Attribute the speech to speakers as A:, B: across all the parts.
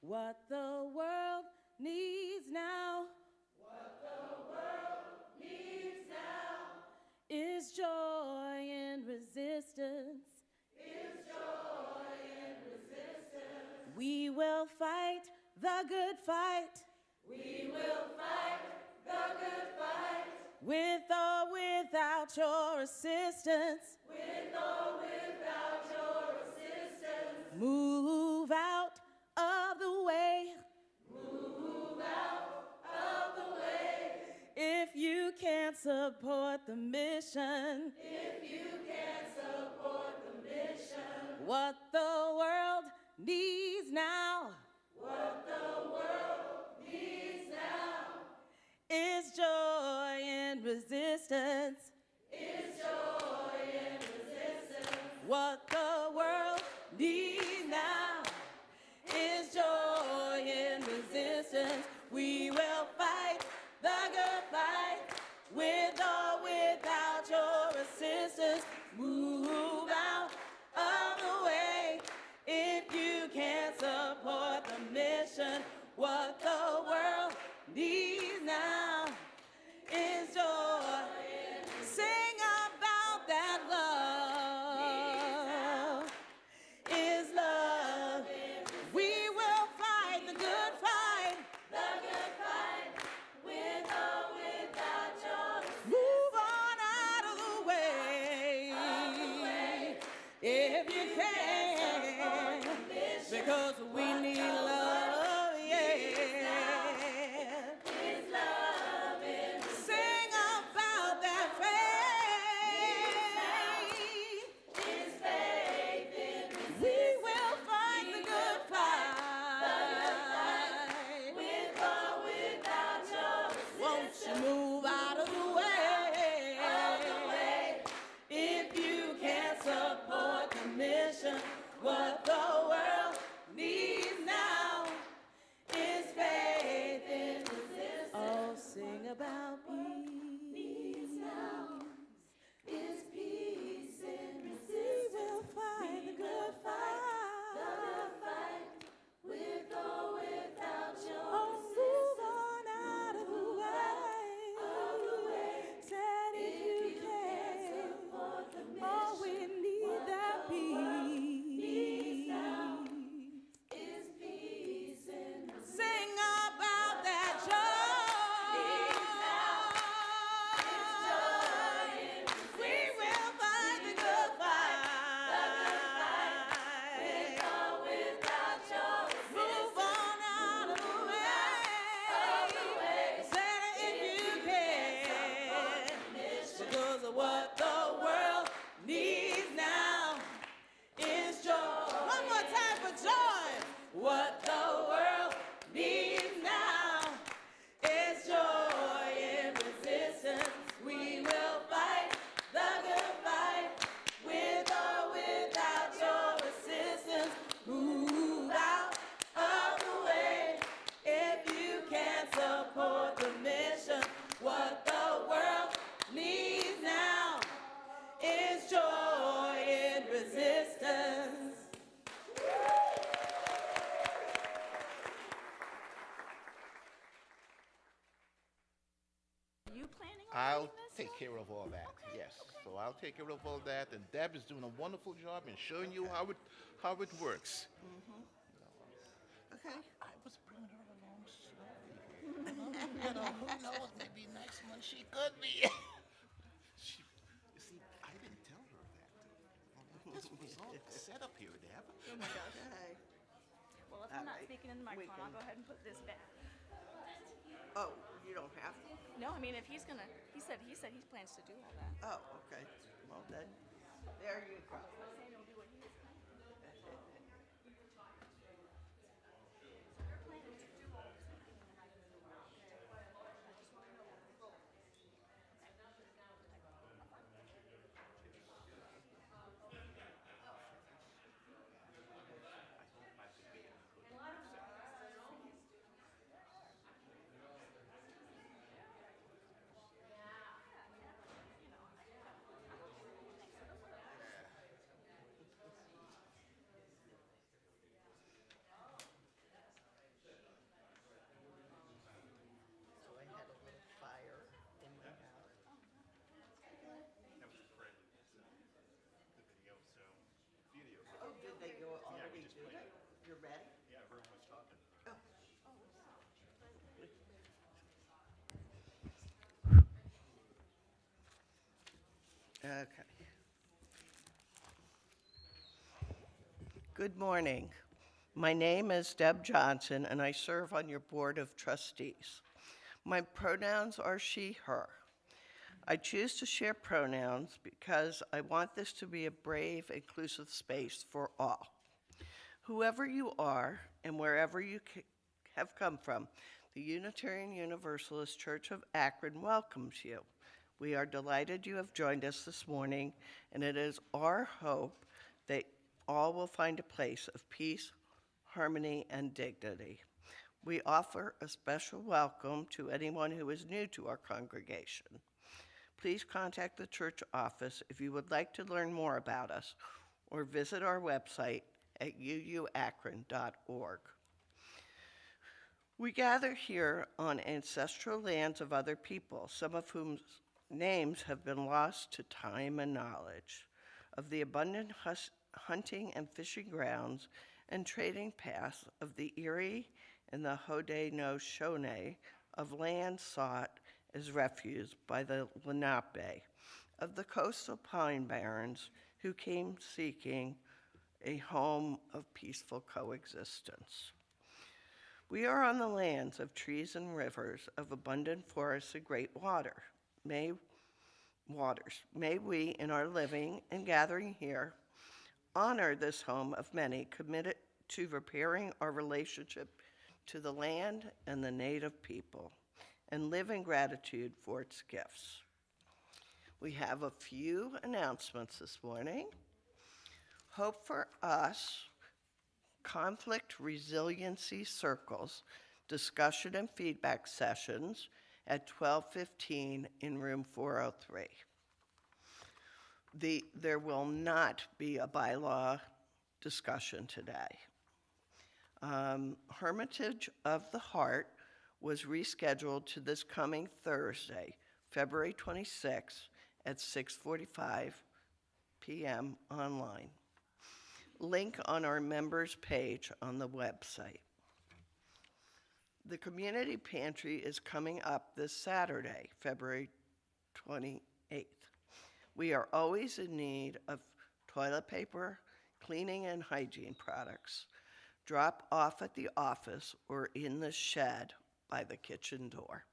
A: What the world needs now. Is joy and resistance. We will fight the good fight. With or without your assistance. Move out of the way. If you can't support the mission. What the world needs now. Is joy and resistance. What the world needs now is joy and resistance. We will fight the good fight with or without your assistance. Move out of the way if you can't support the mission. What the world needs now is joy. Sing about that love is love. We will fight the good fight. Move on out of the way if you can, because we need love, yeah. Sing about that faith. We will fight the good fight. With or without your resistance. Won't you move out of the way? If you can't support the mission, what the world needs now is faith in resistance. Oh, sing about peace now. Is peace in resistance. We will fight the good fight. With or without your resistance. Move on out of the way. Said if you can support the mission. Oh, we need that peace. Is peace in resistance. Sing about that joy. We will fight the good fight. With or without your resistance. Move on out of the way. Say if you can. Because of what the world needs now is joy. One more time for joy. What the world needs now is joy and resistance. We will fight the good fight with or without your assistance. Move out of the way if you can't support the mission. What the world needs now is joy and resistance.
B: You planning on
C: I'll
B: reading this
C: take
B: one?
C: care of all that.
B: Okay,
C: Yes.
B: okay.
C: So I'll take care of all that, and Deb is doing a wonderful job in showing you how it works.
D: Okay.
C: I was bringing her along slowly. Who knows? Maybe next month she could be. You see, I didn't tell her that. This was all set up here, Deb.
B: Oh my gosh.
D: Okay.
B: Well, if I'm not
D: Alright.
B: speaking in the
D: We
B: microphone, I'll
D: can-
B: go ahead and put this back.
D: Oh, you don't have to?
B: No, I mean, if he's gonna, he said he plans to do all that.
D: Oh, okay. Well then, there you go. Okay. Good morning. My name is Deb Johnson, and I serve on your board of trustees. My pronouns are she, her. I choose to share pronouns because I want this to be a brave, inclusive space for all. Whoever you are and wherever you have come from, the Unitarian Universalist Church of Akron welcomes you. We are delighted you have joined us this morning, and it is our hope that all will find a place of peace, harmony, and dignity. We offer a special welcome to anyone who is new to our congregation. Please contact the church office if you would like to learn more about us, or visit our website at uuakron.org. We gather here on ancestral lands of other people, some of whose names have been lost to time and knowledge, of the abundant hunting and fishing grounds and trading paths of the Erie and the Haudenosaunee, of land sought as refuge by the Lenape, of the coastal pine barrens who came seeking a home of peaceful coexistence. We are on the lands of trees and rivers, of abundant forests and great waters. May we, in our living and gathering here, honor this home of many, committed to repairing our relationship to the land and the native people, and live in gratitude for its gifts. We have a few announcements this morning. Hope for Us conflict resiliency circles, discussion and feedback sessions at 12:15 in room 403. There will not be a bylaw discussion today. Hermitage of the Heart was rescheduled to this coming Thursday, February 26th at 6:45 p.m. online. Link on our members page on the website. The community pantry is coming up this Saturday, February 28th. We are always in need of toilet paper, cleaning and hygiene products. Drop off at the office or in the shed by the kitchen door.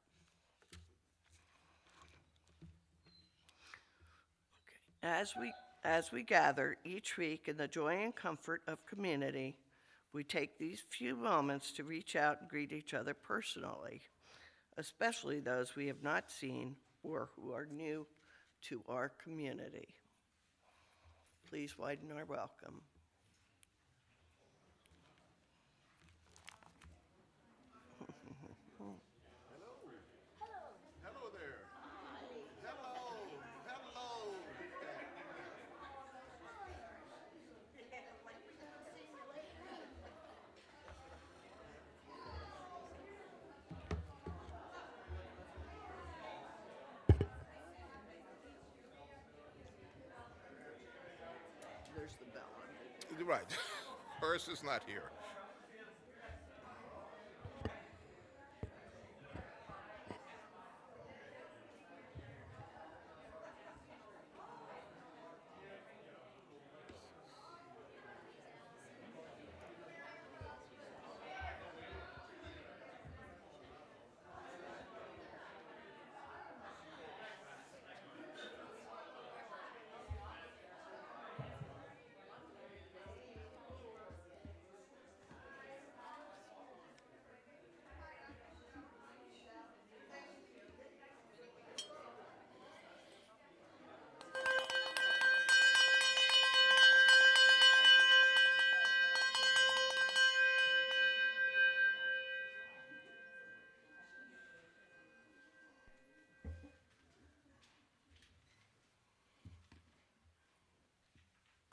D: Okay. As we gather each week in the joy and comfort of community, we take these few moments to reach out and greet each other personally, especially those we have not seen or who are new to our community. Please widen our welcome.
C: Hello there. Hello. Hello.
D: There's the bell.
C: You're right. Hers is not here.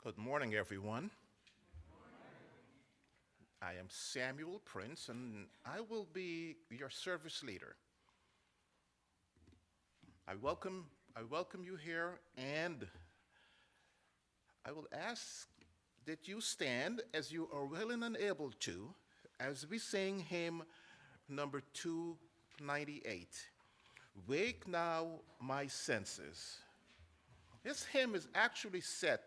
C: Good morning, everyone. I am Samuel Prince, and I will be your service leader. I welcome you here, and I will ask that you stand as you are willing and able to, as we sing hymn number 298. Wake now my senses. This hymn is actually set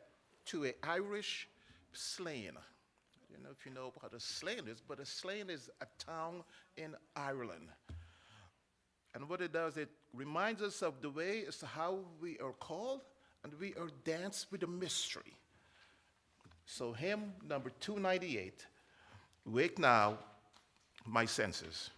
C: to an Irish slang. I don't know if you know what a slang is, but a slang is a town in Ireland. And what it does, it reminds us of the way as to how we are called and we are danced with a mystery. So hymn number 298, Wake Now My Senses.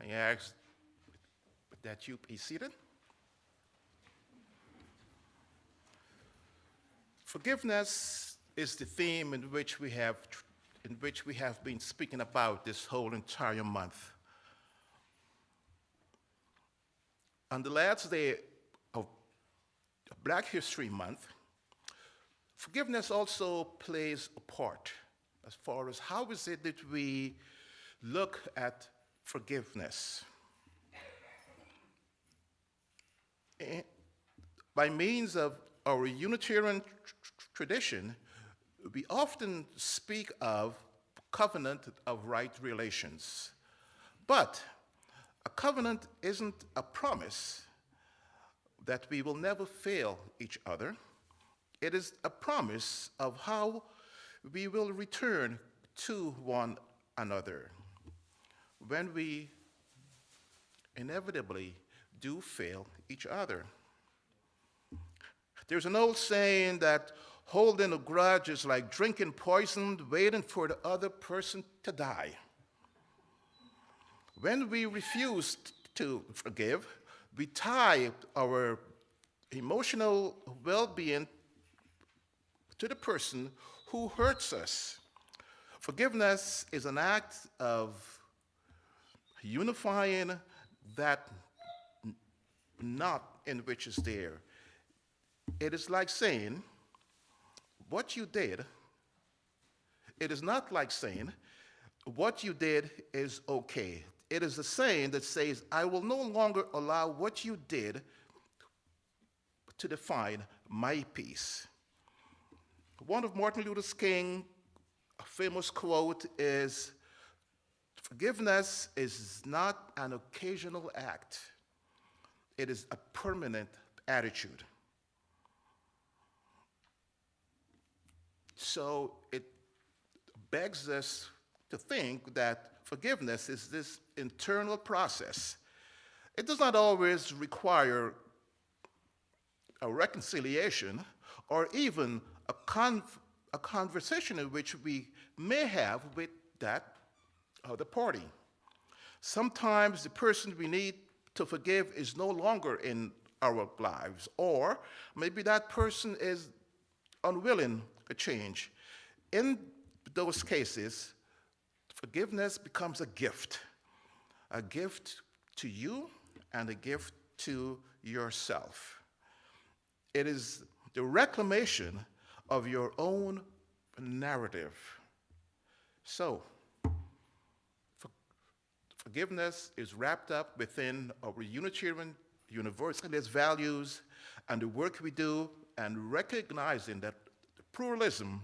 C: I ask that you be seated. Forgiveness is the theme in which we have been speaking about this whole entire month. On the last day of Black History Month, forgiveness also plays a part as far as how is it that we look at forgiveness. By means of our Unitarian tradition, we often speak of covenant of right relations. But a covenant isn't a promise that we will never fail each other. It is a promise of how we will return to one another when we inevitably do fail each other. There's an old saying that holding a grudge is like drinking poison, waiting for the other person to die. When we refuse to forgive, we tie our emotional well-being to the person who hurts us. Forgiveness is an act of unifying that knot in which is there. It is like saying, what you did, it is not like saying, what you did is okay. It is a saying that says, I will no longer allow what you did to define my peace. One of Martin Luther King's famous quote is, Forgiveness is not an occasional act. It is a permanent attitude. So it begs us to think that forgiveness is this internal process. It does not always require a reconciliation or even a conversation in which we may have with that other party. Sometimes the person we need to forgive is no longer in our lives, or maybe that person is unwilling to change. In those cases, forgiveness becomes a gift to you and a gift to yourself. It is the reclamation of your own narrative. So, forgiveness is wrapped up within our Unitarian Universalist values and the work we do, and recognizing that pluralism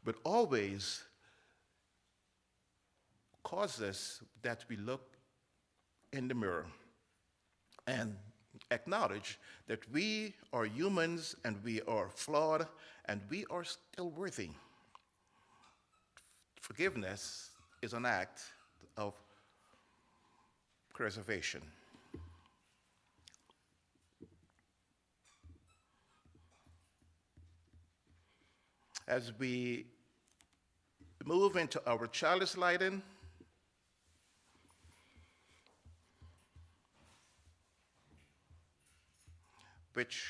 C: will always cause us that we look in the mirror and acknowledge that we are humans and we are flawed and we are still worthy. Forgiveness is an act of preservation. As we move into our chalice lighting, which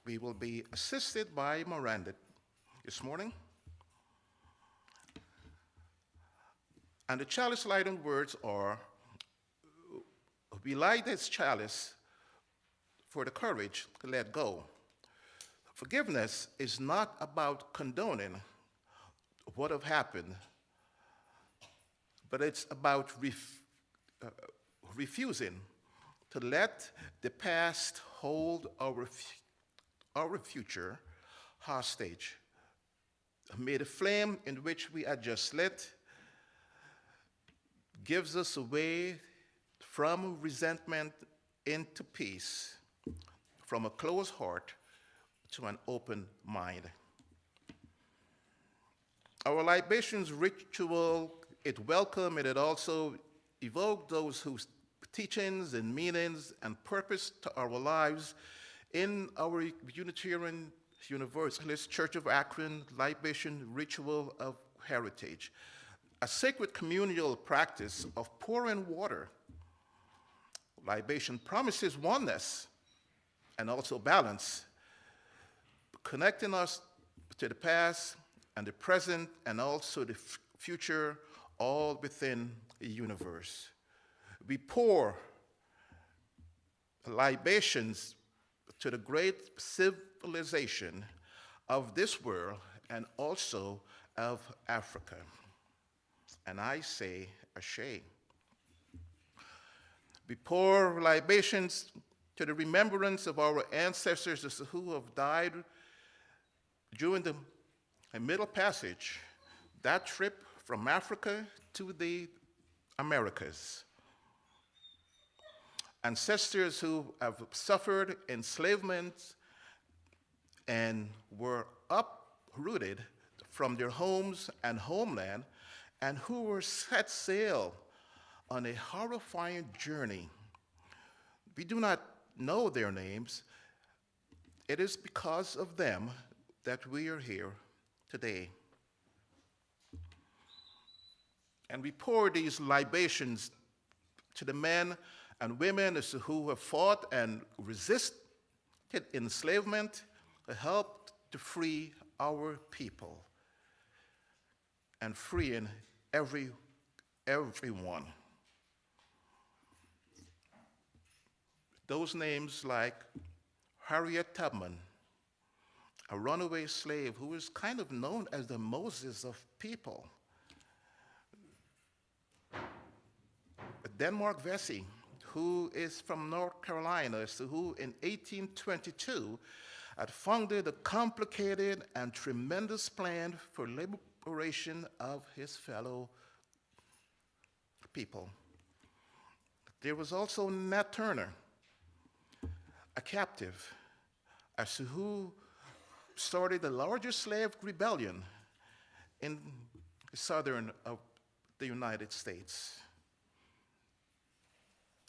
C: we will be assisted by Miranda this morning. And the chalice lighting words are, we light this chalice for the courage to let go. Forgiveness is not about condoning what have happened, but it's about refusing to let the past hold our future hostage. May the flame in which we are just lit gives us a way from resentment into peace, from a closed heart to an open mind. Our libations ritual, it welcomed and it also evoked those whose teachings and meanings and purpose to our lives in our Unitarian Universalist Church of Akron libation ritual of heritage, a sacred communal practice of pouring water. Libation promises oneness and also balance, connecting us to the past and the present and also the future, all within a universe. We pour libations to the great civilization of this world and also of Africa. And I say, ashe. We pour libations to the remembrance of our ancestors who have died during the Middle Passage, that trip from Africa to the Americas. Ancestors who have suffered enslavement and were uprooted from their homes and homeland, and who were set sail on a horrifying journey. We do not know their names. It is because of them that we are here today. And we pour these libations to the men and women who have fought and resisted enslavement, helped to free our people and freeing everyone. Those names like Harriet Tubman, a runaway slave who is kind of known as the Moses of people. Denmark Vesey, who is from North Carolina, who in 1822 had founded a complicated and tremendous plan for liberation of his fellow people. There was also Nat Turner, a captive, as to who started the largest slave rebellion in southern of the United States.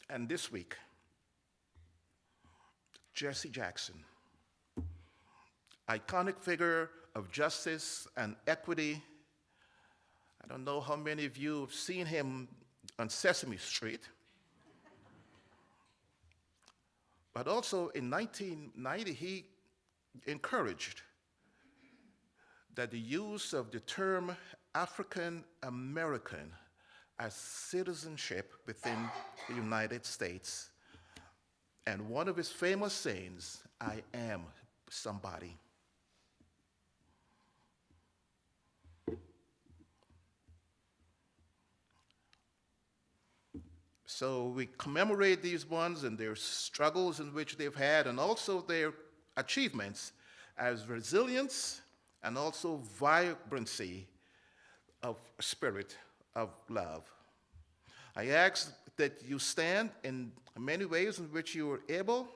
C: And this week, Jesse Jackson, iconic figure of justice and equity. I don't know how many of you have seen him on Sesame Street. But also in 1990, he encouraged that the use of the term African American as citizenship within the United States. And one of his famous sayings, I am somebody. So we commemorate these ones and their struggles in which they've had, and also their achievements as resilience and also vibrancy of spirit of love. I ask that you stand in many ways in which you are able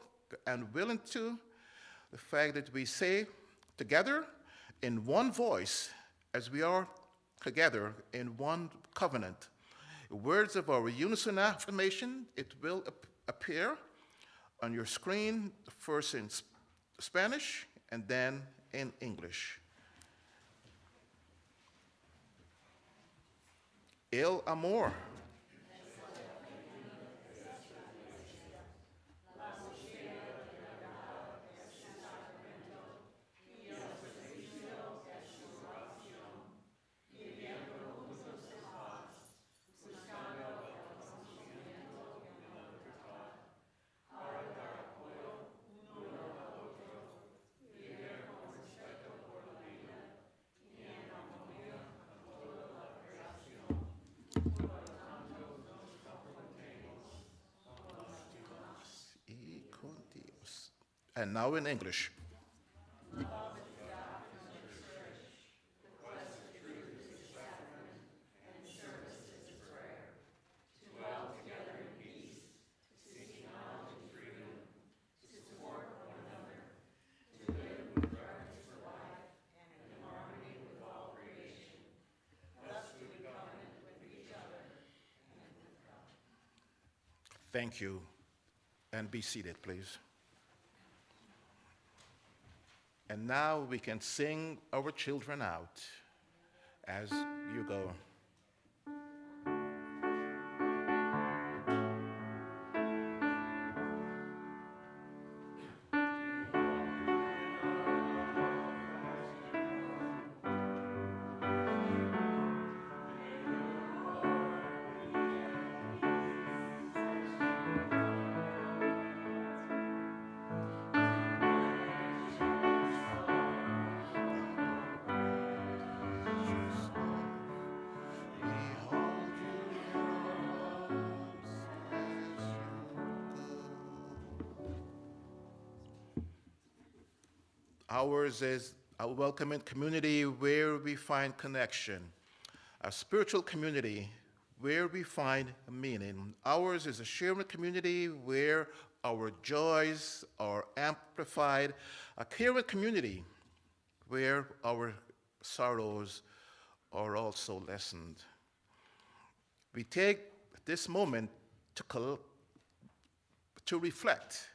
C: and willing to. The fact that we say together in one voice, as we are together in one covenant, words of our unison affirmation. It will appear on your screen, first in Spanish and then in English. El amor. And now in English. Thank you. And be seated, please. And now we can sing our children out as you go. Ours is a welcoming community where we find connection, a spiritual community where we find meaning. Ours is a sharing community where our joys are amplified, a caring community where our sorrows are also lessened. We take this moment to reflect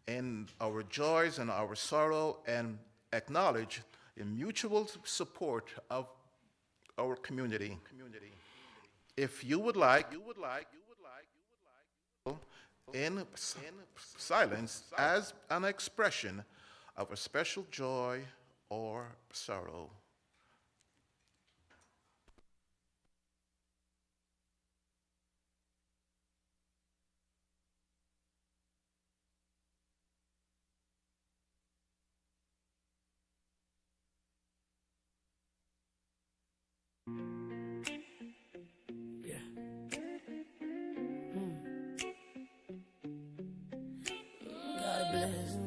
C: in our joys and our sorrow and acknowledge the mutual support of our community. If you would like, in silence as an expression of a special joy or sorrow.
A: God bless.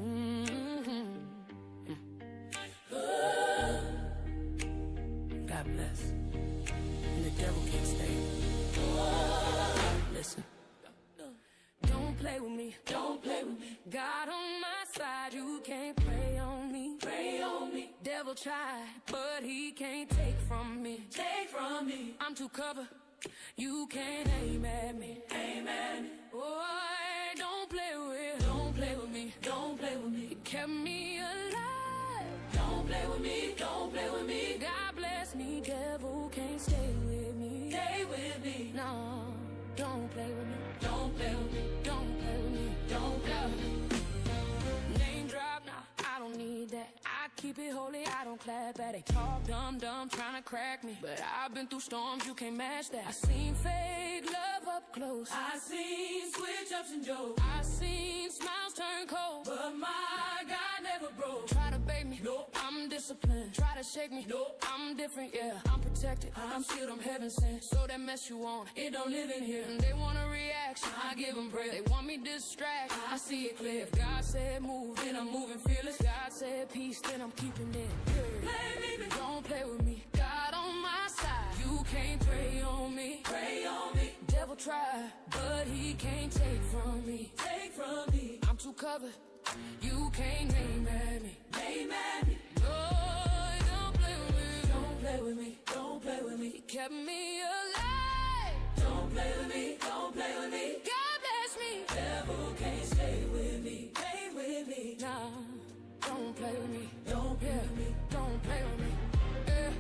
E: devil try, but he can't take from me. Take from me. I'm too covered. You can't aim at me. Aim at me. Boy, don't play with me. Don't play with me. You kept me alive. Don't play with me. Don't play with me. God bless me, devil can't stay with me. Stay with me. No, don't play with me. Don't play with me. Don't play with me. Don't play with me. Name drop, nah, I don't need that. I keep it holy, I don't clap at it. Talk dumb, trying to crack me. But I've been through storms, you can't match that. I seen fake love up close. I seen switch ups and jokes. I seen smiles turn cold. But my God never broke. Try to bait me, nope, I'm disciplined. Try to shake me, nope, I'm different, yeah. I'm protected, I'm shielded, I'm heaven sent. So that mess you want, it don't live in here. And they want a reaction, I give them bread. They want me distracted, I see it clear. If God said move, then I'm moving fearless. God said peace, then I'm keeping it. Play me, don't play with me. God on my side, you can't pray on me. Pray on me. Devil try, but he can't take from me. Take from me. I'm too covered. You can't aim at me. Aim at me. No, don't play with me. Don't play with me. Don't play with me. You kept me alive. Don't play with me. Don't play with me. God bless me. Devil can't stay with me. Stay with me. Nah, don't play with me. Don't play with me. Don't play with me. Yeah.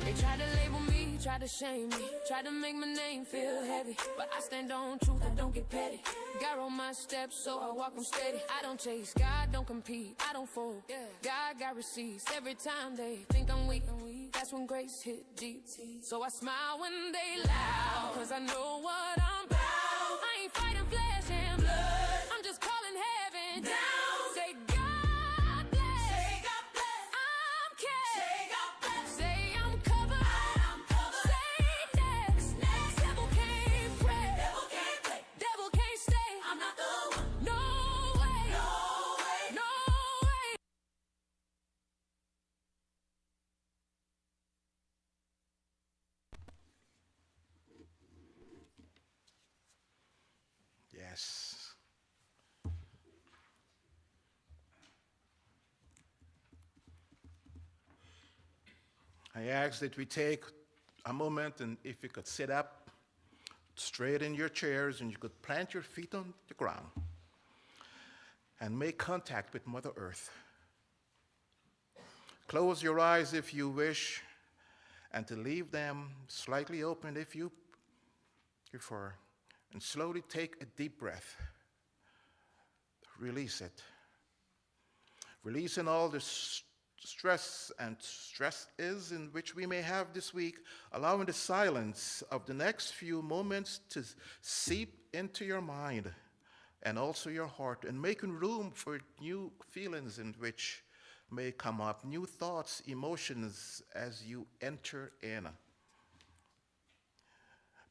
E: They tried to label me, tried to shame me, tried to make my name feel heavy. But I stand on truth, I don't get petty. God on my steps, so I walk them steady. I don't chase, God don't compete, I don't fold. God got receipts every time they think I'm weak. That's when grace hit deep. So I smile when they loud, cause I know what I'm about. I ain't fighting flesh and blood, I'm just calling heaven down. Say God bless, say God bless, I'm kept. Say God bless, say I'm covered, I'm covered. Say next, devil can't pray, devil can't stay. I'm not the one. No way, no way, no way.
C: Yes. I ask that we take a moment, and if you could sit up straight in your chairs and you could plant your feet on the ground and make contact with Mother Earth. Close your eyes if you wish, and to leave them slightly open if you prefer. And slowly take a deep breath. Release it. Releasing all the stress and stresses in which we may have this week, allowing the silence of the next few moments to seep into your mind and also your heart, and making room for new feelings in which may come up, new thoughts, emotions as you enter in.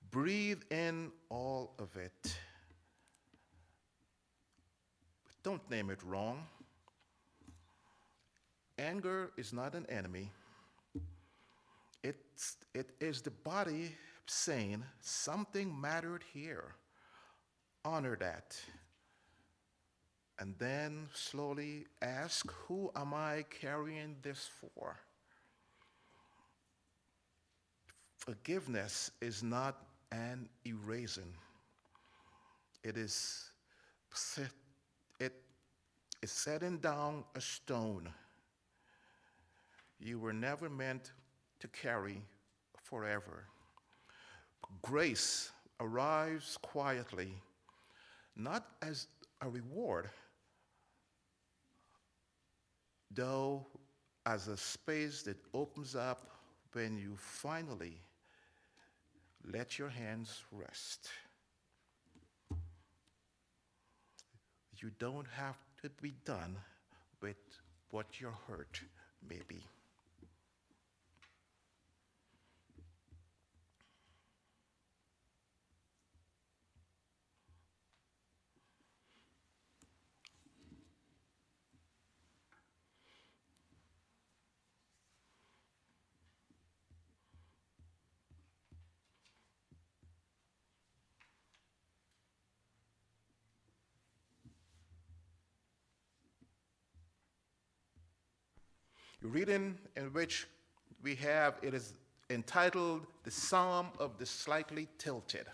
C: Breathe in all of it. Don't name it wrong. Anger is not an enemy. It is the body saying something mattered here. Honor that. And then slowly ask, who am I carrying this for? Forgiveness is not an erasing. It is setting down a stone you were never meant to carry forever. Grace arrives quietly, not as a reward, though as a space that opens up when you finally let your hands rest. You don't have to be done with what your hurt may be. reading in which we have, it is entitled The Psalm of the Slightly Tilted.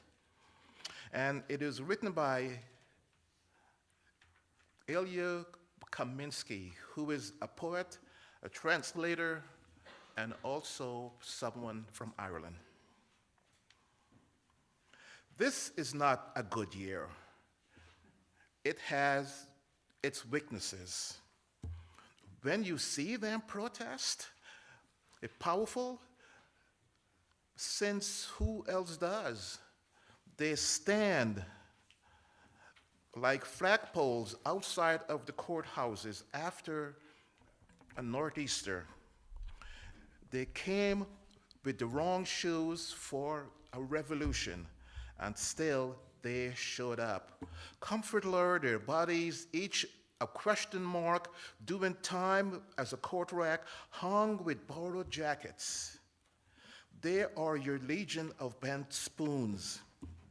C: And it is written by Ilya Kaminsky, who is a poet, a translator, and also someone from Ireland. This is not a good year. It has its weaknesses. When you see them protest, it's powerful, since who else does? They stand like flagpoles outside of the courthouses after a nor'easter. They came with the wrong shoes for a revolution, and still they showed up. Comfort, Lord, their bodies, each a question mark, doing time as a court rack, hung with borrowed jackets. They are your legion of bent spoons.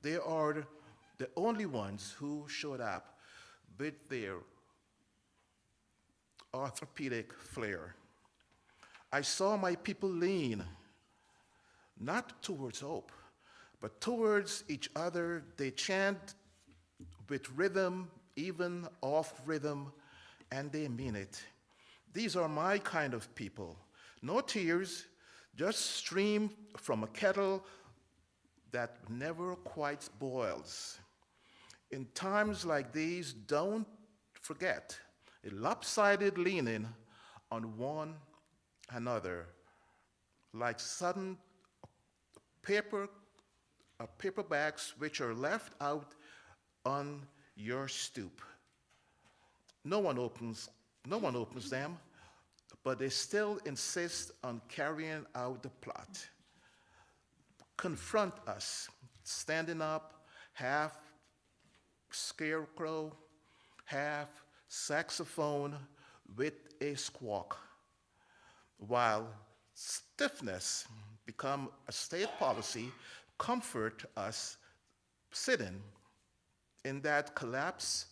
C: They are the only ones who showed up with their orthopedic flair. I saw my people lean, not towards hope, but towards each other. They chant with rhythm, even off rhythm, and they mean it. These are my kind of people. No tears, just stream from a kettle that never quite boils. In times like these, don't forget a lopsided leaning on one another, like sudden paperbacks which are left out on your stoop. No one opens them, but they still insist on carrying out the plot. Confront us, standing up, half scarecrow, half saxophone with a squawk. While stiffness become a state policy, comfort us sitting in that collapse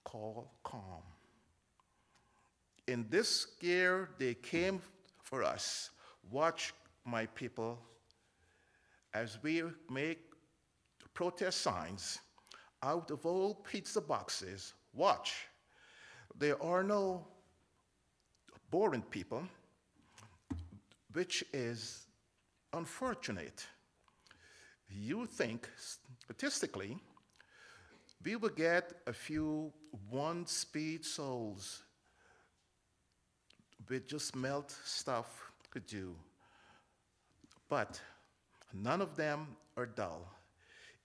C: called calm. In this scare, they came for us. Watch, my people, as we make protest signs out of old pizza boxes. Watch. There are no boring people, which is unfortunate. You think, statistically, we will get a few one-speed souls with just melt stuff could do. But none of them are dull.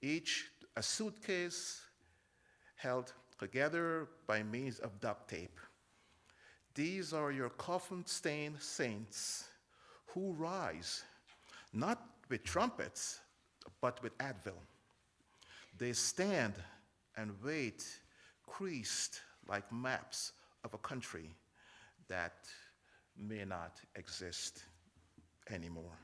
C: Each a suitcase held together by means of duct tape. These are your coffin-stained saints who rise, not with trumpets, but with Advil. They stand and wait, creased like maps of a country that may not exist anymore.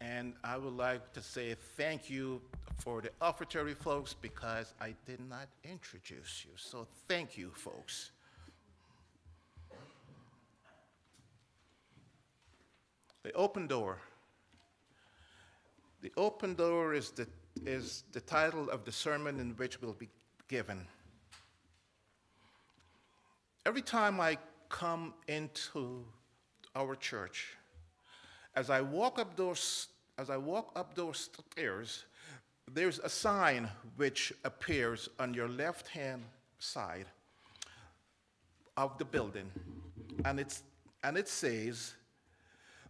C: And I would like to say thank you for the offertory folks because I did not introduce you. So thank you, folks. The open door. The open door is the title of the sermon in which will be given. Every time I come into our church, as I walk up those stairs, there's a sign which appears on your left-hand side of the building, and it says,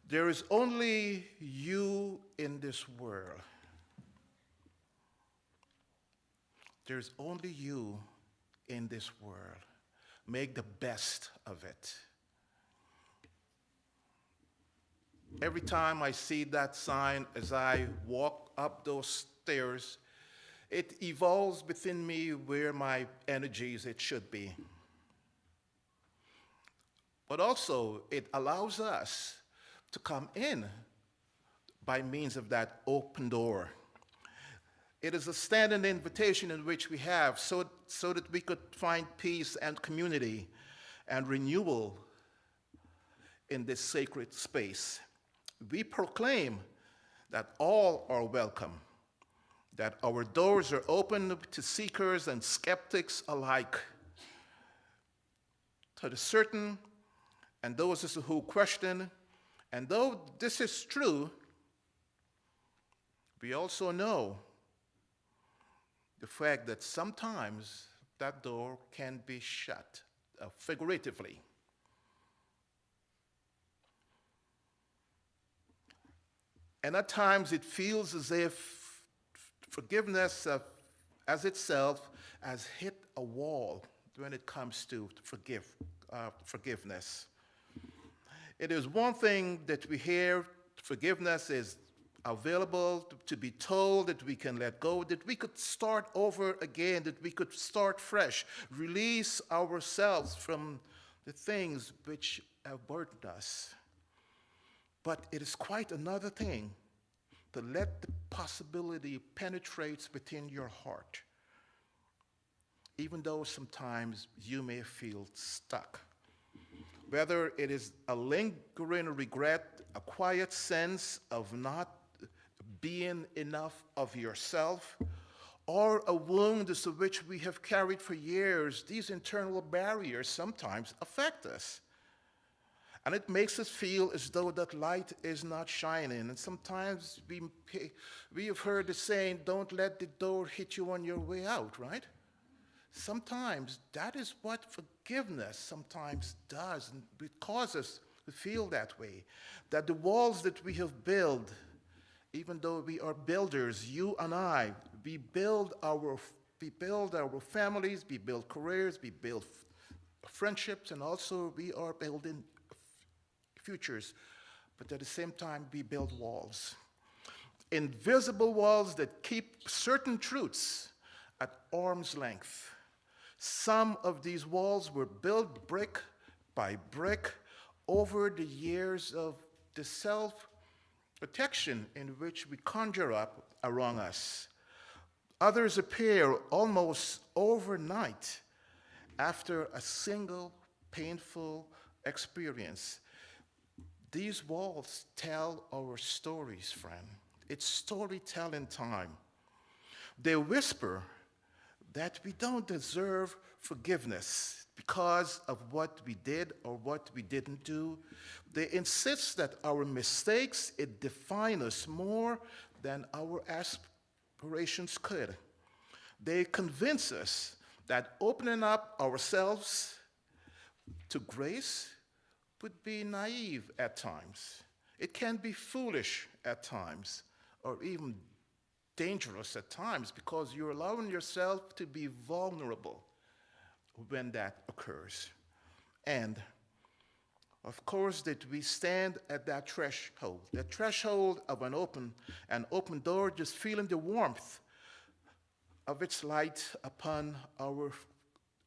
C: "There is only you in this world. There's only you in this world. Make the best of it." Every time I see that sign as I walk up those stairs, it evolves within me where my energies it should be. But also, it allows us to come in by means of that open door. It is a standing invitation in which we have so that we could find peace and community and renewal in this sacred space. We proclaim that all are welcome, that our doors are open to seekers and skeptics alike, to the certain and those who question. And though this is true, we also know the fact that sometimes that door can be shut, figuratively. And at times it feels as if forgiveness as itself has hit a wall when it comes to forgiveness. It is one thing that we hear forgiveness is available, to be told that we can let go, that we could start over again, that we could start fresh, release ourselves from the things which have burdened us. But it is quite another thing to let the possibility penetrate within your heart, even though sometimes you may feel stuck. Whether it is a lingering regret, a quiet sense of not being enough of yourself, or a wound to which we have carried for years, these internal barriers sometimes affect us. And it makes us feel as though that light is not shining. And sometimes we have heard the saying, don't let the door hit you on your way out, right? Sometimes that is what forgiveness sometimes does, and it causes us to feel that way. That the walls that we have built, even though we are builders, you and I, we build our we build our families, we build careers, we build friendships, and also we are building futures. But at the same time, we build walls. Invisible walls that keep certain truths at arm's length. Some of these walls were built brick by brick over the years of the self-protection in which we conjure up around us. Others appear almost overnight after a single painful experience. These walls tell our stories, friend. It's storytelling time. They whisper that we don't deserve forgiveness because of what we did or what we didn't do. They insist that our mistakes, it define us more than our aspirations could. They convince us that opening up ourselves to grace would be naive at times. It can be foolish at times, or even dangerous at times, because you're allowing yourself to be vulnerable when that occurs. And of course, that we stand at that threshold of an open door, just feeling the warmth of its light upon our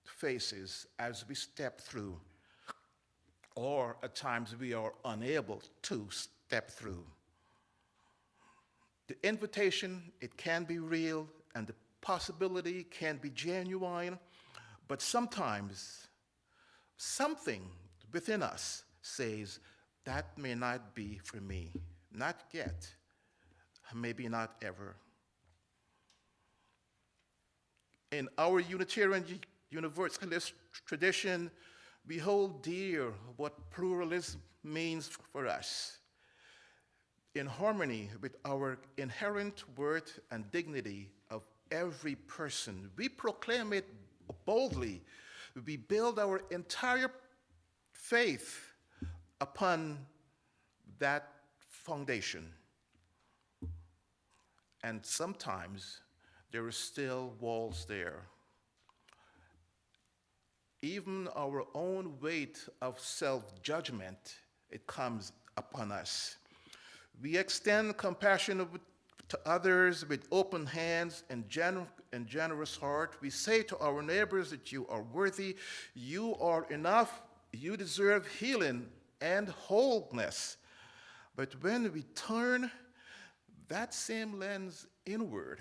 C: faces as we step through. Or at times we are unable to step through. The invitation, it can be real, and the possibility can be genuine, but sometimes something within us says, that may not be for me. Not yet, maybe not ever. In our Unitarian Universalist tradition, we hold dear what pluralism means for us. In harmony with our inherent worth and dignity of every person, we proclaim it boldly. We build our entire faith upon that foundation. And sometimes there are still walls there. Even our own weight of self-judgment, it comes upon us. We extend compassion to others with open hands and generous heart. We say to our neighbors that you are worthy, you are enough, you deserve healing and wholeness. But when we turn that same lens inward,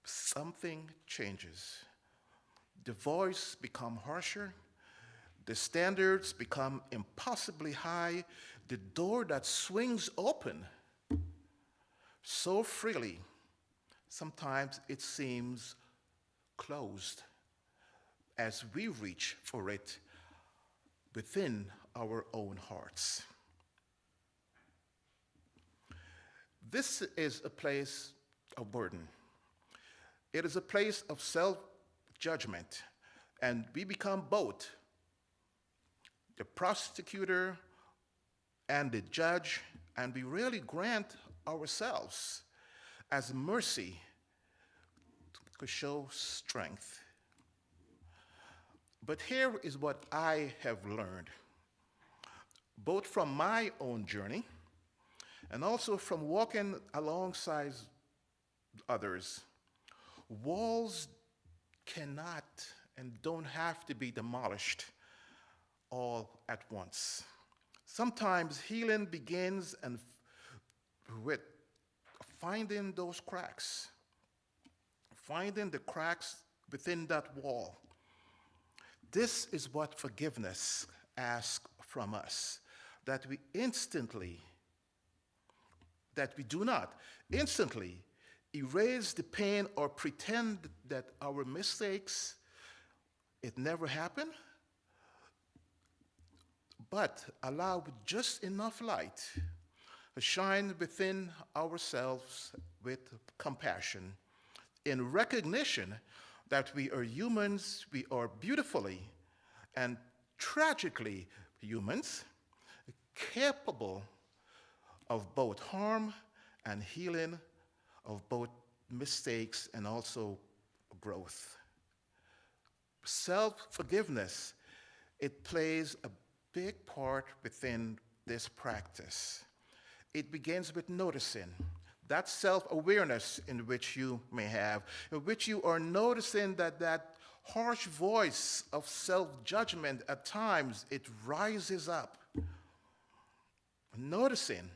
C: something changes. The voice becomes harsher, the standards become impossibly high, the door that swings open so freely, sometimes it seems closed as we reach for it within our own hearts. This is a place of burden. It is a place of self-judgment, and we become both the prosecutor and the judge, and we really grant ourselves as mercy to show strength. But here is what I have learned, both from my own journey and also from walking alongside others. Walls cannot and don't have to be demolished all at once. Sometimes healing begins with finding those cracks, finding the cracks within that wall. This is what forgiveness asks from us, that we do not instantly erase the pain or pretend that our mistakes, it never happened, but allow just enough light to shine within ourselves with compassion, in recognition that we are humans, we are beautifully and tragically humans, capable of both harm and healing, of both mistakes and also growth. Self-forgiveness, it plays a big part within this practice. It begins with noticing that self-awareness in which you may have, in which you are noticing that harsh voice of self-judgment at times, it rises up. Noticing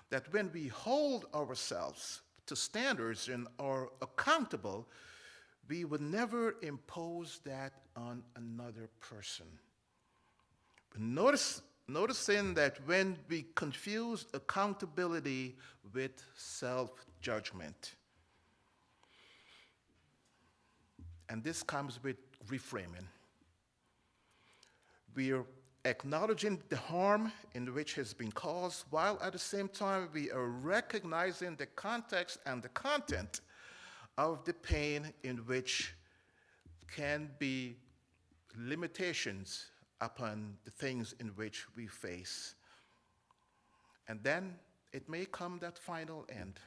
C: that when we hold ourselves to standards and are accountable, we would never impose that on another person. Noticing that when we confuse accountability with self-judgment, and this comes with reframing. We are acknowledging the harm in which has been caused, while at the same time we are recognizing the context and the content of the pain, in which can be limitations upon the things in which we face. And then it may come that final end.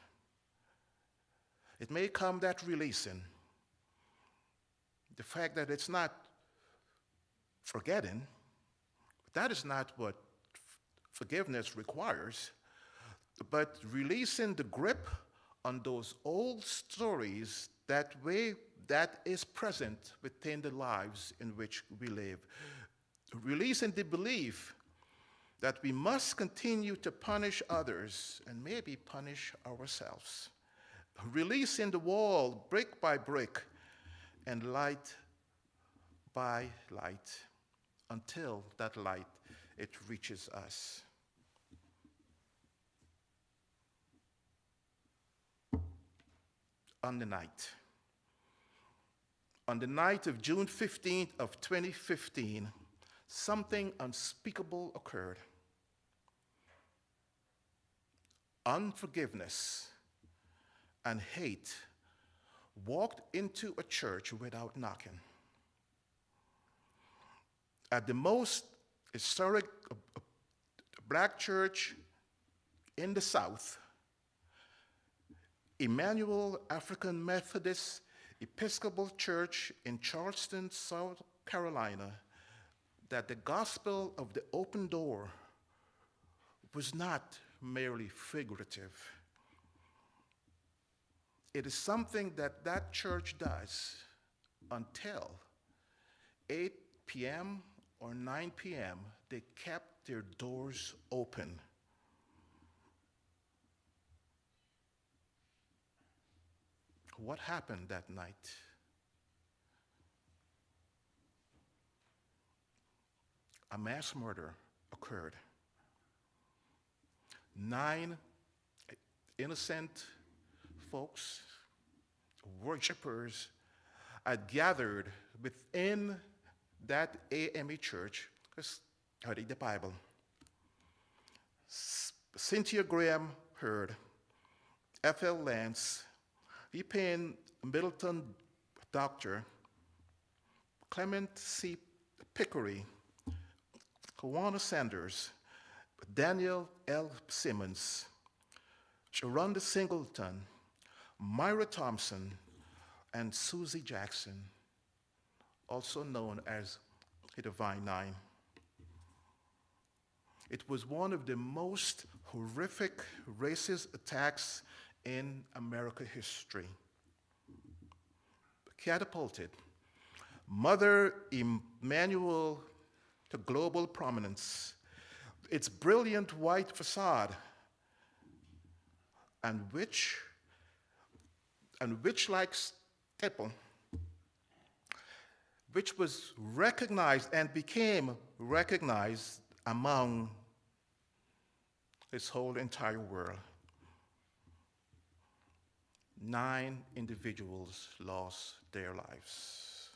C: It may come that releasing. The fact that it's not forgetting, that is not what forgiveness requires, but releasing the grip on those old stories that is present within the lives in which we live. Releasing the belief that we must continue to punish others and maybe punish ourselves. Releasing the wall brick by brick and light by light until that light, it reaches us. On the night of June 15th of 2015, something unspeakable occurred. Unforgiveness and hate walked into a church without knocking. At the most historic black church in the South, Emmanuel African Methodist Episcopal Church in Charleston, South Carolina, that the gospel of the open door was not merely figurative. It is something that church does until 8 p.m. or 9 p.m. They kept their doors open. What happened that night? A mass murder occurred. 9 innocent folks, worshipers, had gathered within that AME church, studying the Bible. Cynthia Graham Hurd, F.L. Lance, E.P. Middleton Doctor, Clement C. Pickery, Kawana Sanders, Daniel L. Simmons, Sharonda Singleton, Myra Thompson, and Susie Jackson, also known as the Divine Nine. It was one of the most horrific racist attacks in American history. Catapulted Mother Emanuel to global prominence, its brilliant white facade and witch-like temple, which was recognized and became recognized among this whole entire world. 9 individuals lost their lives.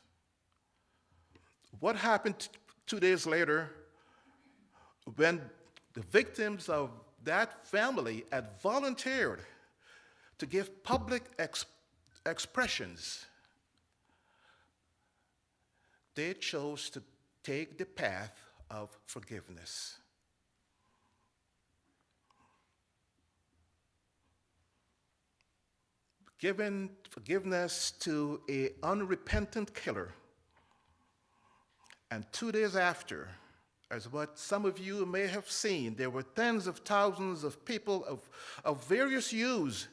C: What happened 2 days later when the victims of that family had volunteered to give public expressions? They chose to take the path of forgiveness. giving forgiveness to an unrepentant killer. And 2 days after, as what some of you may have seen, there were tens of thousands of people of various hues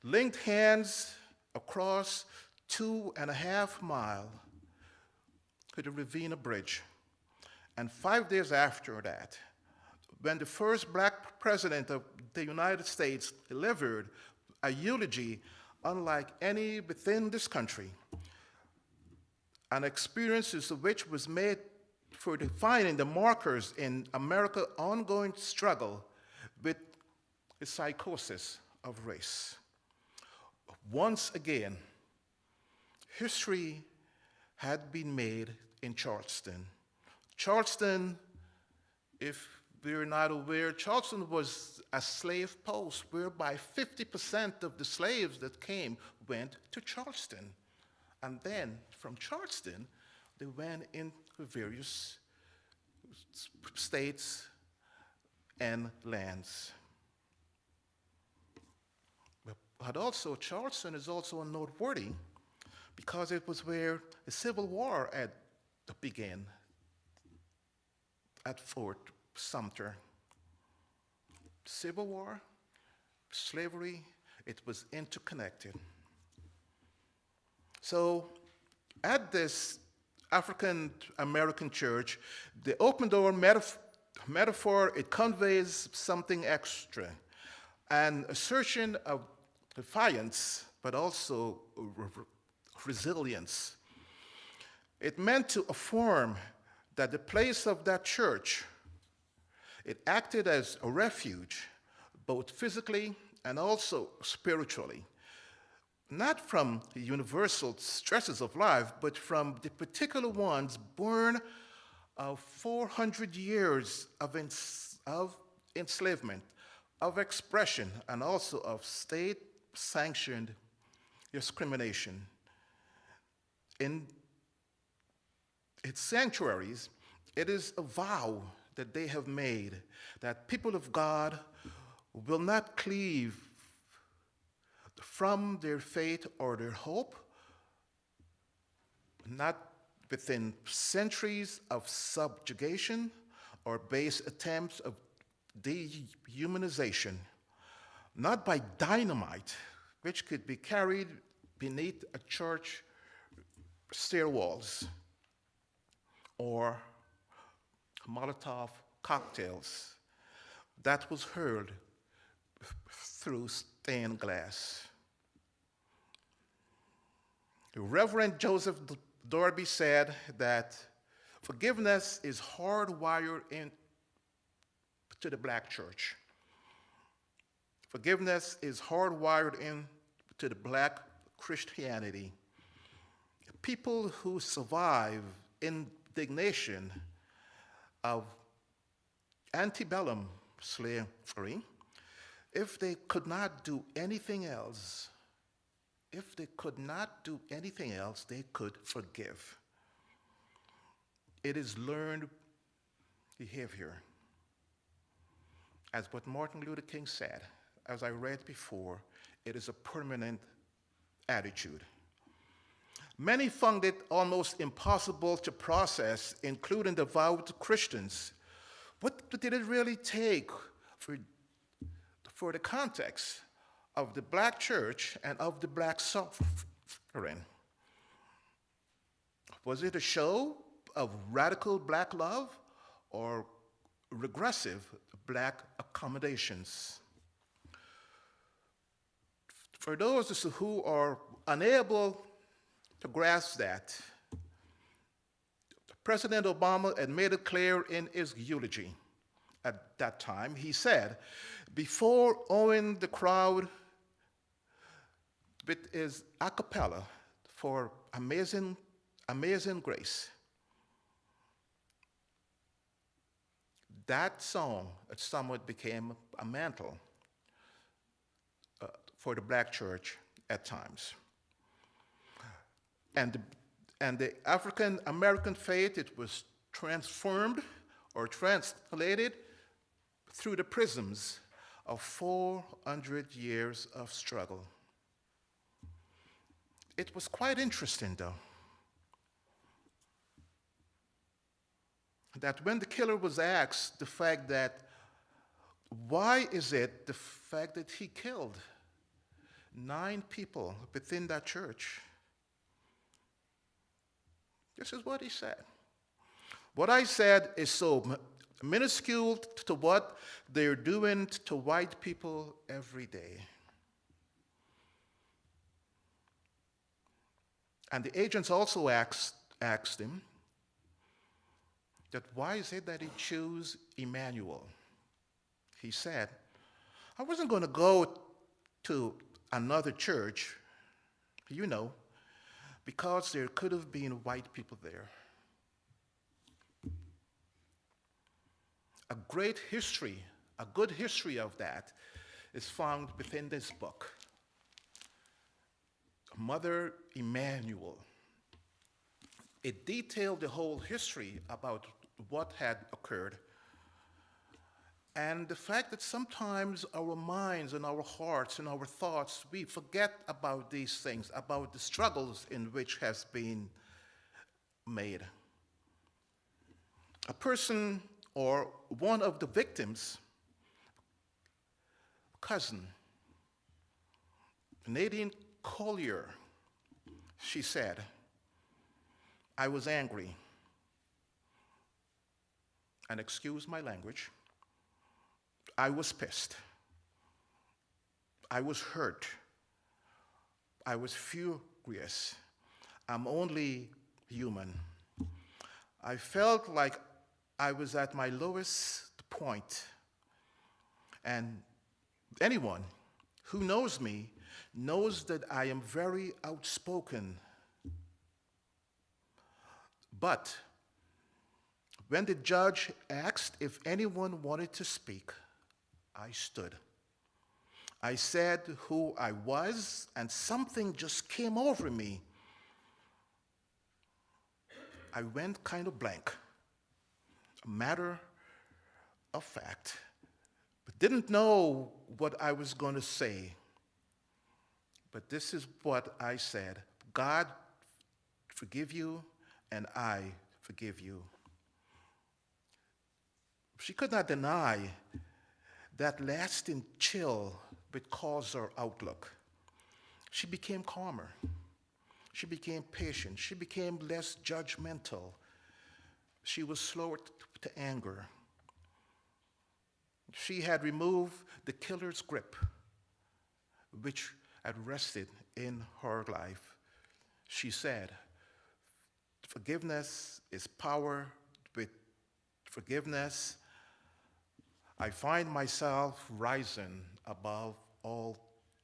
C: linked hands across 2.5 miles to the Ravenna Bridge. And 5 days after that, when the first black president of the United States delivered a eulogy unlike any within this country, an experience which was made for defining the markers in America's ongoing struggle with the psychosis of race. Once again, history had been made in Charleston. Charleston, if we're not aware, Charleston was a slave post whereby 50% of the slaves that came went to Charleston. And then from Charleston, they went into various states and lands. But also, Charleston is also noteworthy because it was where the Civil War began at Fort Sumter. Civil War, slavery, it was interconnected. So at this African American church, the open door metaphor, it conveys something extra, an assertion of defiance, but also resilience. It meant to affirm that the place of that church, it acted as a refuge, both physically and also spiritually, not from the universal stresses of life, but from the particular ones born of 400 years of enslavement, of expression, and also of state-sanctioned discrimination. In its sanctuaries, it is a vow that they have made that people of God will not cleave from their faith or their hope, not within centuries of subjugation or base attempts of dehumanization, not by dynamite, which could be carried beneath a church stairwalls, or Molotov cocktails that was hurled through stained glass. Reverend Joseph Darby said that forgiveness is hardwired into the black church. Forgiveness is hardwired into the black Christianity. People who survive indignation of antebellum slavery, if they could not do anything else, they could forgive. It is learned behavior. As what Martin Luther King said, as I read before, it is a permanent attitude. Many found it almost impossible to process, including devout Christians. What did it really take for the context of the black church and of the black suffering? Was it a show of radical black love or regressive black accommodations? For those who are unable to grasp that, President Obama had made it clear in his eulogy at that time. He said, before owing the crowd with his a cappella for Amazing Grace, that song somewhat became a mantle for the black church at times. And the African American faith, it was transformed or translated through the prisms of 400 years of struggle. It was quite interesting, though, that when the killer was asked the fact that, why is it the fact that he killed 9 people within that church? This is what he said. What I said is so minuscule to what they're doing to white people every day. And the agents also asked him that why is it that he chose Emmanuel? He said, I wasn't going to go to another church, because there could have been white people there. A good history of that is found within this book. Mother Emmanuel. It detailed the whole history about what had occurred, and the fact that sometimes our minds and our hearts and our thoughts, we forget about these things, about the struggles in which has been made. A person or one of the victims' cousin, Nadine Collier, she said, I was angry, and excuse my language, I was pissed. I was hurt. I was furious. I'm only human. I felt like I was at my lowest point. And anyone who knows me knows that I am very outspoken. But when the judge asked if anyone wanted to speak, I stood. I said who I was, and something just came over me. I went kind of blank, a matter of fact, but didn't know what I was going to say. But this is what I said: God forgive you, and I forgive you. She could not deny that lasting chill would cause her outlook. She became calmer. She became patient. She became less judgmental. She was slower to anger. She had removed the killer's grip, which had rested in her life. She said, forgiveness is power. With forgiveness, I find myself rising above all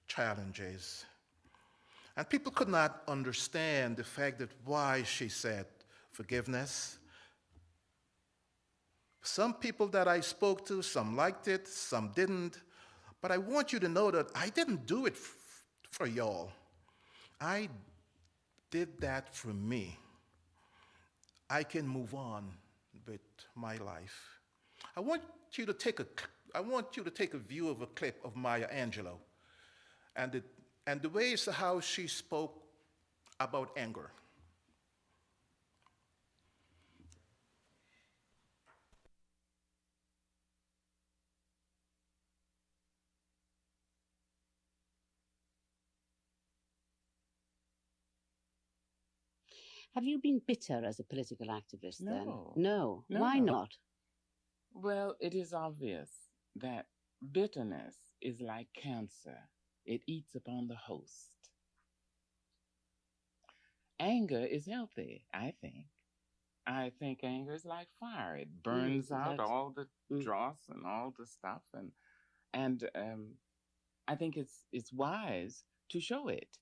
C: challenges. And people could not understand the fact that why she said forgiveness. Some people that I spoke to, some liked it, some didn't. But I want you to know that I didn't do it for y'all. I did that for me. I can move on with my life. I want you to take a view of a clip of Maya Angelou and the ways how she spoke about anger.
F: Have you been bitter as a political activist then?
G: No.
F: No.
G: No,
F: Why
G: no.
F: not?
G: Well, it is obvious that bitterness is like cancer. It eats upon the host. Anger is healthy, I think. I think anger is like fire. It burns out all the dross and all the stuff, and I think it's wise to show it,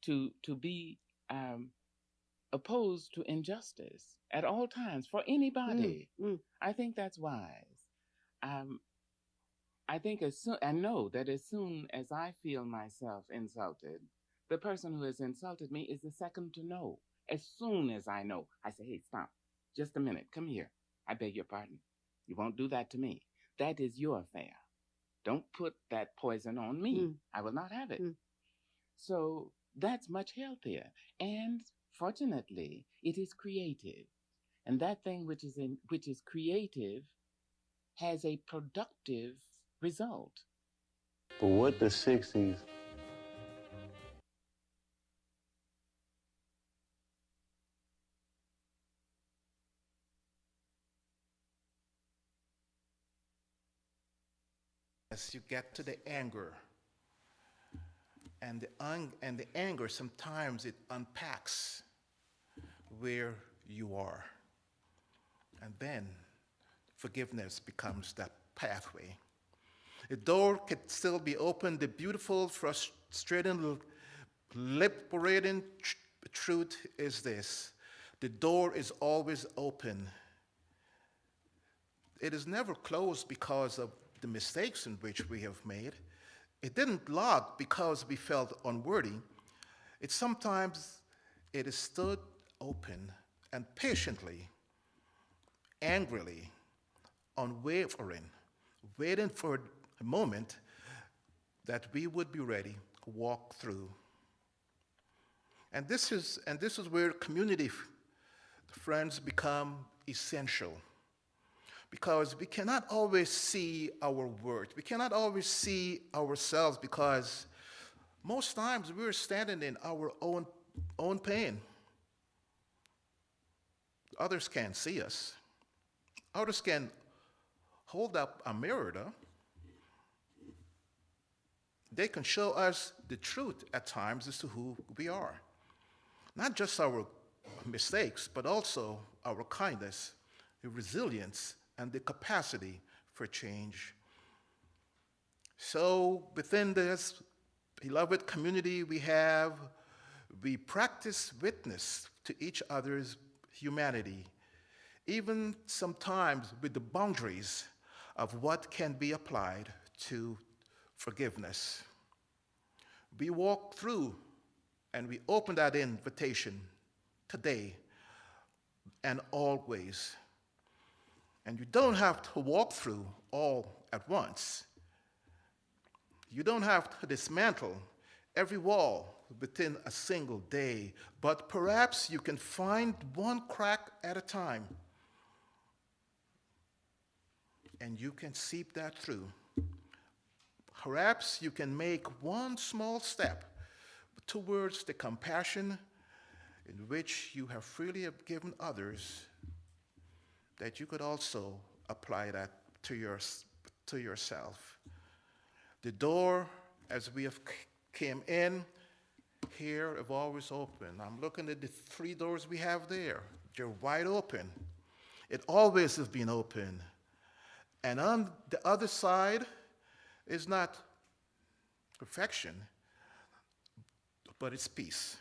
G: to be opposed to injustice at all times for anybody. I think that's wise. I think I know that as soon as I feel myself insulted, the person who has insulted me is the second to know. As soon as I know, I say, hey, stop. Just a minute. Come here. I beg your pardon. You won't do that to me. That is your affair. Don't put that poison on me. I will not have it. So that's much healthier. And fortunately, it is creative. And that thing which is creative has a productive result.
H: But what the 60s
C: as you get to the anger, and the anger, sometimes it unpacks where you are. And then forgiveness becomes that pathway. The door could still be open. The beautiful, frustrating, liberating truth is this: the door is always open. It is never closed because of the mistakes in which we have made. It didn't lock because we felt unworthy. It is stood open and patiently, angrily, unwavering, waiting for a moment that we would be ready to walk through. And this is where community friends become essential. Because we cannot always see our worth. We cannot always see ourselves because most times we're standing in our own pain. Others can't see us. Others can hold up a mirror, though. They can show us the truth at times as to who we are. Not just our mistakes, but also our kindness, the resilience, and the capacity for change. So within this beloved community we practice witness to each other's humanity, even sometimes with the boundaries of what can be applied to forgiveness. We walk through and we open that invitation today and always. And you don't have to walk through all at once. You don't have to dismantle every wall within a single day, but perhaps you can find one crack at a time, and you can seep that through. Perhaps you can make one small step towards the compassion in which you have freely given others, that you could also apply that to yourself. The door, as we have came in, here have always open. I'm looking at the 3 doors we have there. They're wide open. It always has been open. And on the other side is not perfection, but it's peace.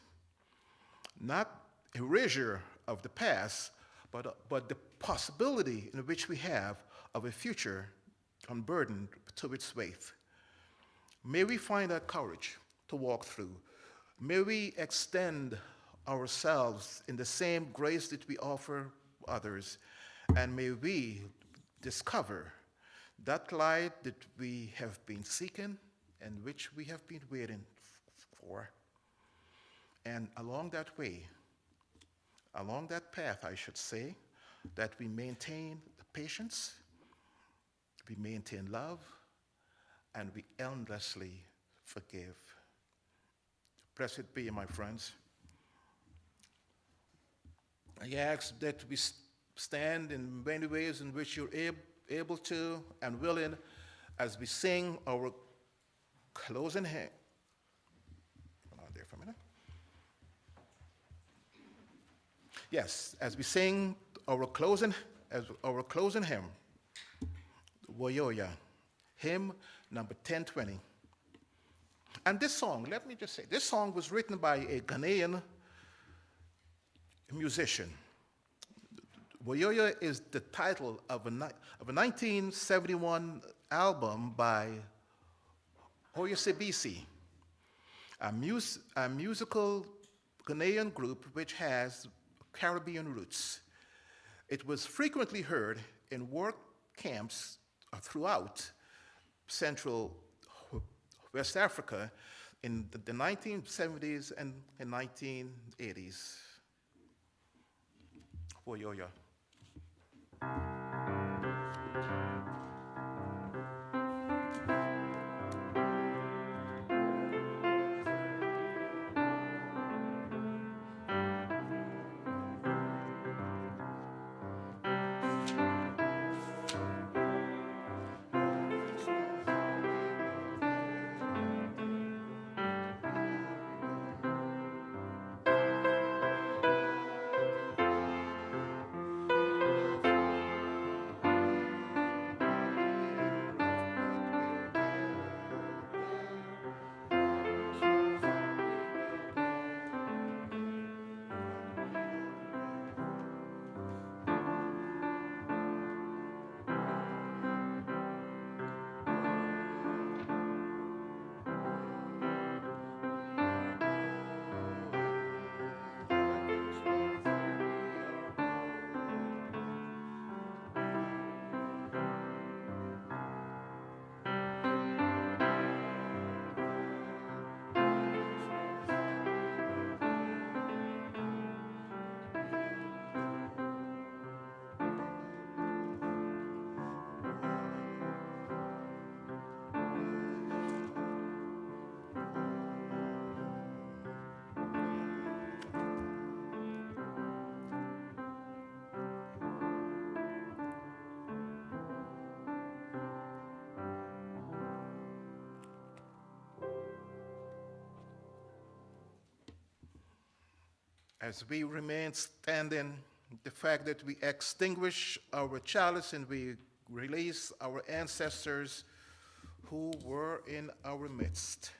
C: Not erasure of the past, but the possibility in which we have of a future unburdened to its weight. May we find that courage to walk through. May we extend ourselves in the same grace that we offer others, and may we discover that light that we have been seeking and which we have been waiting for. And along that way, along that path, I should say, that we maintain patience, we maintain love, and we endlessly forgive. Blessed be, my friends. I ask that we stand in many ways in which you're able to and willing as we sing our closing hymn. Hold on there for a minute. Yes, as we sing our closing hymn, Woyoya, hymn number 1020. And this song, let me just say, this song was written by a Ghanaian musician. Woyoya is the title of a 1971 album by Oyosebisi, a musical Ghanaian group which has Caribbean roots. It was frequently heard in work camps throughout Central West Africa, in the 1970s and 1980s. For Yo-Yo. As we remain standing, the fact that we extinguish our chalice and we release our ancestors who were in our midst.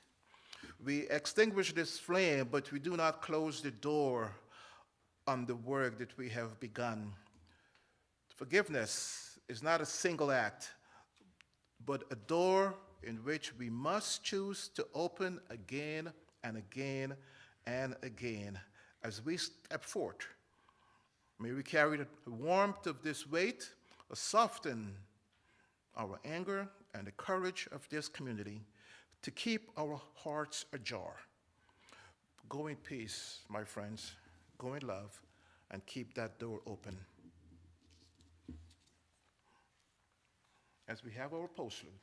C: We extinguish this flame, but we do not close the door on the work that we have begun. Forgiveness is not a single act, but a door in which we must choose to open again and again and again. As we step forth, may we carry the warmth of this weight, soften our anger and the courage of this community to keep our hearts ajar. Go in peace, my friends. Go in love and keep that door open. As we have our postlude.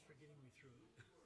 I: Thanks for getting me through.